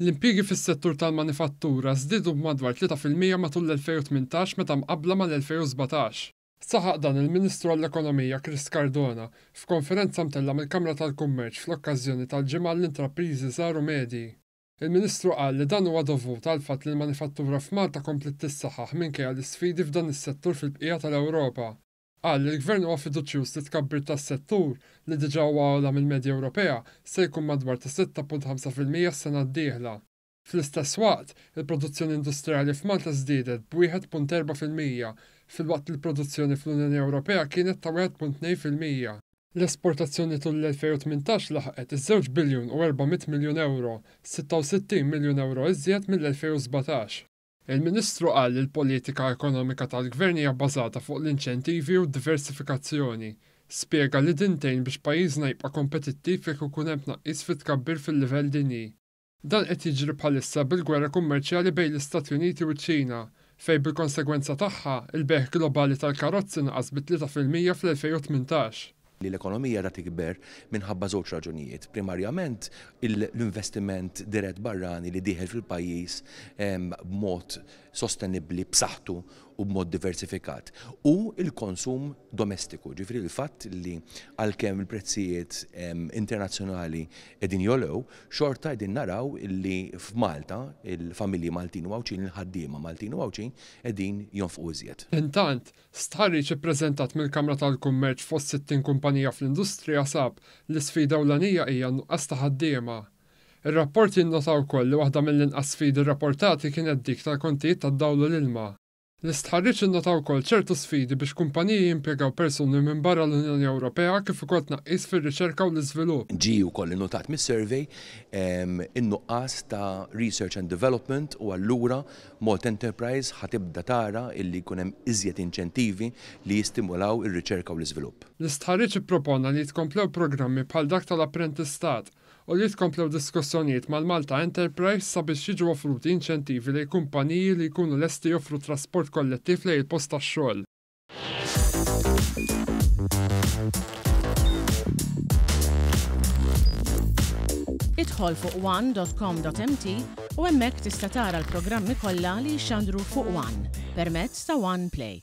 L-impjiegi fis-settur tal-manifattura żdiedu b'madwar 3% matul l-2018 meta mqabbla mal-2017. Saħaq dan il-Ministru għall-Ekonomija Chris Cardona f'konferenza mtella mill-Kamra tal-Kummerċ fl-okkażjoni tal-ġimgħa l-intrapriżi żaru medji. Il-Ministru qal li dan huwa dovut għal fatt li l-manifattura f'Malta komplet tissaħħaħ minkejja l-isfidi f'dan is-settur fil-bqija tal-Ewropa. Qal li l-Gvern huwa fiduċjuż li tkabbir tas-settur li diġà huwa ogħla mill-medja Ewropea se jkun madwar ta' 6.5% s-sena d-dieħla. Fl-istess waqt, il-produzzjoni industrijali f'Malta żdiedet b'1.4% fil-waqt li l-produzzjoni fl-Unjoni Ewropea kienet ta' 1.2%. L-esportazzjoni tul l-2018 laħqet iż-2 biljun u 400 miljun euro, 66 miljun euro iżjed mill-2017. Il-Ministru qal li l-politika ekonomika tal-Gvern hija bbażata fuq l-inċentivi u d-diversifikazzjoni. Spjega li din tgħin biex pajjiżna jibqa' kompetittiv jekk ikun hemm tnaqqis fit-tkabbir fil-livell dinji. Dan qed jiġri bħalissa bil-gwerra kummerċjali bejn l-Istati Uniti u ċ-Ċina, fejn bil-konsegwenza tagħha il-beħ globali tal-karozzi naqas b'3% fl-2018. Li l-ekonomija ra tikber minħabba żewġ raġunijiet. Primarjament l-investiment dirett barrani li dieħel fil-pajjiż b'mod sostenibbli b'saħħtu u b'mod diversifikat. U il-konsum domestiku, ġifri l-fatt li għalkemm il-prezzijiet internazzjonali qegħdin jolew, xorta qegħdin naraw li f'Malta il-familji Maltin u Għawċin, il-ħaddiema Maltin u Għawċin qegħdin jonfqu iżjed. Intant, stħarriġ ippreżentat mill-Kamra tal-Kummerċ fost 60 kumpanija fl-industrija sab li sfida ewlenija hija nuqqas ta' ħaddiema. Ir-rapport jinnotaw wkoll li waħda mill-inqas sfidi rrapportati kienet dik tal-kontijiet tad-dawl u l-ilma. L-istħarriġ innotaw wkoll ċertu sfidi biex kumpaniji jimpjegaw persuni minn barra l-Unjoni Ewropea kif ukoll tnaqqis fir-riċerka u l-iżvilupp. Ġi wkoll innotat mis-survey in-nuqqas ta' research and development u allura Malt Enterprise ħatibda tara illi jkun hemm iżjed inċentivi li jistimulaw ir-riċerka u l-iżvilupp. L-istħarriġ ippropona li jitkomplew programmi bħal dak tal-apprentistat u li jitkomplew diskussjonijiet mal-Malta Enterprise sabiex jiġu offruti inċentivi lejn kumpaniji li jkunu lesti joffru trasport kollettiv lejn il-post tax-xogħol. Idħol fuq one.com.mt u hemmhekk tista' tara l-programmi kollha li jxandru fuq One permezz ta' One Play.